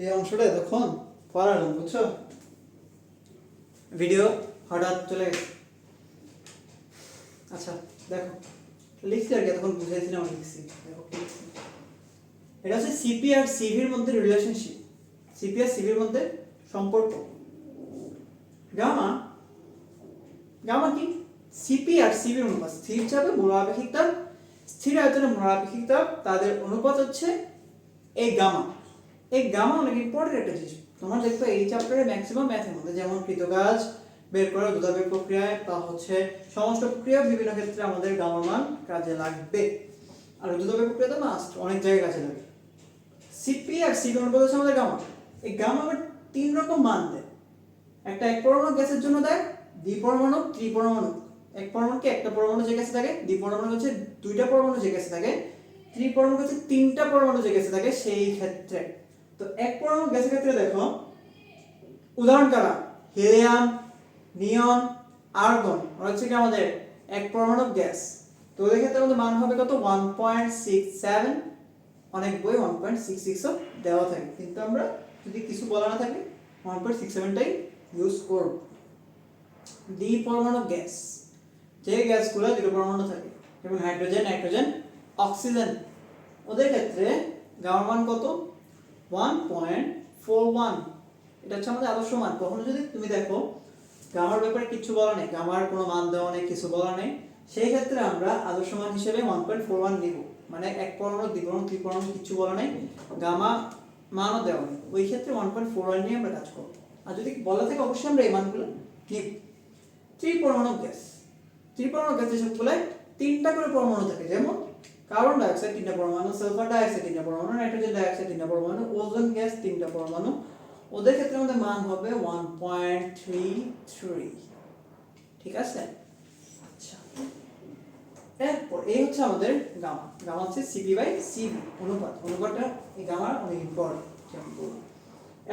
এই অংশটা এতক্ষণ পড়ালাম, বুঝছো? ভিডিও হঠাৎ চলে গেছে। আচ্ছা দেখো, লিখছি আর কি, এতক্ষণ বুঝাইছিলাম লিখছি। দেখো কি লিখছি। এটা হচ্ছে সিপি আর সিভির মধ্যে রিলেশনশিপ, সিপি আর সিভির মধ্যে সম্পর্ক। গামা, গামা কি? সিপি আর সিভির অনুপাত, স্থির চাপে মূলাপেক্ষিক তাপ, স্থির আয়তনে মূলাপেক্ষিক তাপ, তাদের অনুপাত হচ্ছে এই গামা। এই গামা অনেক ইম্পর্টেন্ট একটা জিনিস। তোমার দেখবে এই চ্যাপ্টারে ম্যাক্সিমাম ম্যাথের মধ্যে, যেমন কৃতকাজ বের করা, দ্রুতাবেগ প্রক্রিয়ায় বা হচ্ছে সমস্ত প্রক্রিয়া, বিভিন্ন ক্ষেত্রে আমাদের গামা মান কাজে লাগবে। আর দ্রুতাবেগ প্রক্রিয়া তো মাস্ট, অনেক জায়গায় কাজে লাগে। সিপি আর সিভি অনুপাত হচ্ছে আমাদের গামা। এই গামা আবার তিন রকম মান দেয়। একটা এক পরমাণু গ্যাসের জন্য দেয়, দ্বিপরমাণু, ত্রিপরমাণু। এক পরমাণুকে একটা পরমাণু যে গ্যাসে থাকে, দ্বিপরমাণু হচ্ছে দুইটা পরমাণু যে গ্যাসে থাকে, ত্রিপরমাণু হচ্ছে তিনটা পরমাণু যে গ্যাসে থাকে সেই ক্ষেত্রে। তো এক পরমাণু গ্যাসের ক্ষেত্রে দেখো উদাহরণ কারা, হিলিয়াম, নিয়ন, আর্গন, ওরা হচ্ছে কি আমাদের এক পরমাণু গ্যাস। তো ওদের ক্ষেত্রে আমাদের মান হবে কত, 1.67। অনেক বই 1.66 ও দেওয়া থাকে, কিন্তু আমরা যদি কিছু বলা না থাকে 1.67টাই ইউজ করব। দ্বিপরমাণু গ্যাস, যে গ্যাসগুলো দুটো পরমাণু থাকে, যেমন হাইড্রোজেন, নাইট্রোজেন, অক্সিজেন, ওদের ক্ষেত্রে গামা মান কত, 1.41। এটা হচ্ছে আমাদের আদর্শ মান। কখনো যদি তুমি দেখো গামার ব্যাপারে কিছু বলা নেই, গামার কোনো মান দেওয়া নেই, কিছু বলা নেই, সেই ক্ষেত্রে আমরা আদর্শ মান হিসেবে 1.41 নিব। মানে এক পরমাণু, দ্বিপরমাণু, ত্রিপরমাণু কিছু বলা নেই, গামা মানও দেওয়া নেই, ওই ক্ষেত্রে 1.41 নিয়ে আমরা কাজ করব। আর যদি বলা থাকে অবশ্যই আমরা এই মানগুলো নিব। ত্রিপরমাণু গ্যাস, ত্রিপরমাণু গ্যাসে সবগুলো তিনটা করে পরমাণু থাকে, যেমন কার্বন ডাইঅক্সাইড তিনটা পরমাণু, সালফার ডাইঅক্সাইড তিনটা পরমাণু, নাইট্রোজেন ডাইঅক্সাইড তিনটা পরমাণু, ওজোন গ্যাস তিনটা পরমাণু। ওদের ক্ষেত্রে আমাদের মান হবে 1.33। ঠিক আছে? আচ্ছা, এরপর এই হচ্ছে আমাদের গামা। গামা হচ্ছে সিপি বাই সিভি অনুপাত। অনুপাতটা এই গামার অনেক ইম্পর্টেন্ট।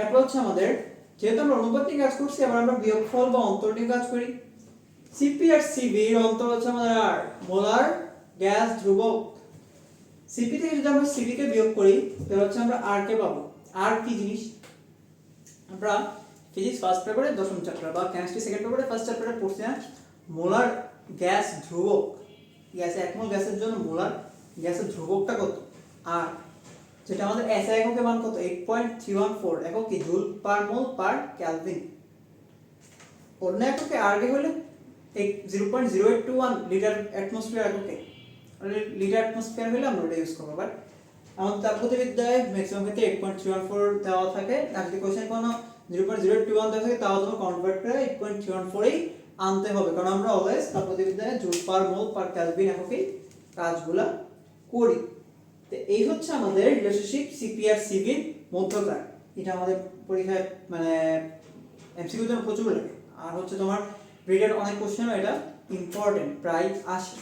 এরপর হচ্ছে আমাদের, যেহেতু আমরা অনুপাত নিয়ে কাজ করছি, এবার আমরা বিয়োগফল বা অন্তর নিয়ে কাজ করি। সিপি আর সিভি এর অন্তর হচ্ছে আমাদের আর, মোলার গ্যাস ধ্রুবক। সিপি থেকে যদি আমরা সিভি কে বিয়োগ করি তাহলে হচ্ছে আমরা আর কে পাবো। আর কি জিনিস, আমরা ফিজিক্স ফার্স্ট পেপারে দশম চ্যাপ্টার বা কেমিস্ট্রি সেকেন্ড পেপারে ফার্স্ট চ্যাপ্টারে পড়ছি না, মোলার গ্যাস ধ্রুবক। গ্যাসে এক মোল গ্যাসের জন্য মোলার গ্যাসের ধ্রুবকটা কত, আর যেটা আমাদের এসআই এককে মান কত, 8.314 একক কি জুল পার মোল পার কেলভিন। অন্য এককে আরকে হলে 0.0821 লিটার অ্যাটমসফিয়ার এককে, লিটার অ্যাটমসফিয়ার হলে আমরা ওটা ইউজ করবো। বাট আমাদের তাপগতিবিদ্যায় ম্যাক্সিমাম ক্ষেত্রে 8.314 দেওয়া থাকে। আর যদি কোশ্চেন কোনো 0.0821 দেওয়া থাকে তাও তোমার কনভার্ট করে 8.314 এই আনতে হবে, কারণ আমরা অলওয়েজ তাপগতিবিদ্যায় জুল পার মোল পার কেলভিন এককে কাজগুলা করি। তো এই হচ্ছে আমাদের রিলেশনশিপ সিপি আর সিভির মধ্যকার। এটা আমাদের পরীক্ষায় মানে এমসিকিউ তে প্রচুর লাগে। আর হচ্ছে তোমার রিটেন অনেক কোশ্চেন, এটা ইম্পর্টেন্ট প্রায় আসে।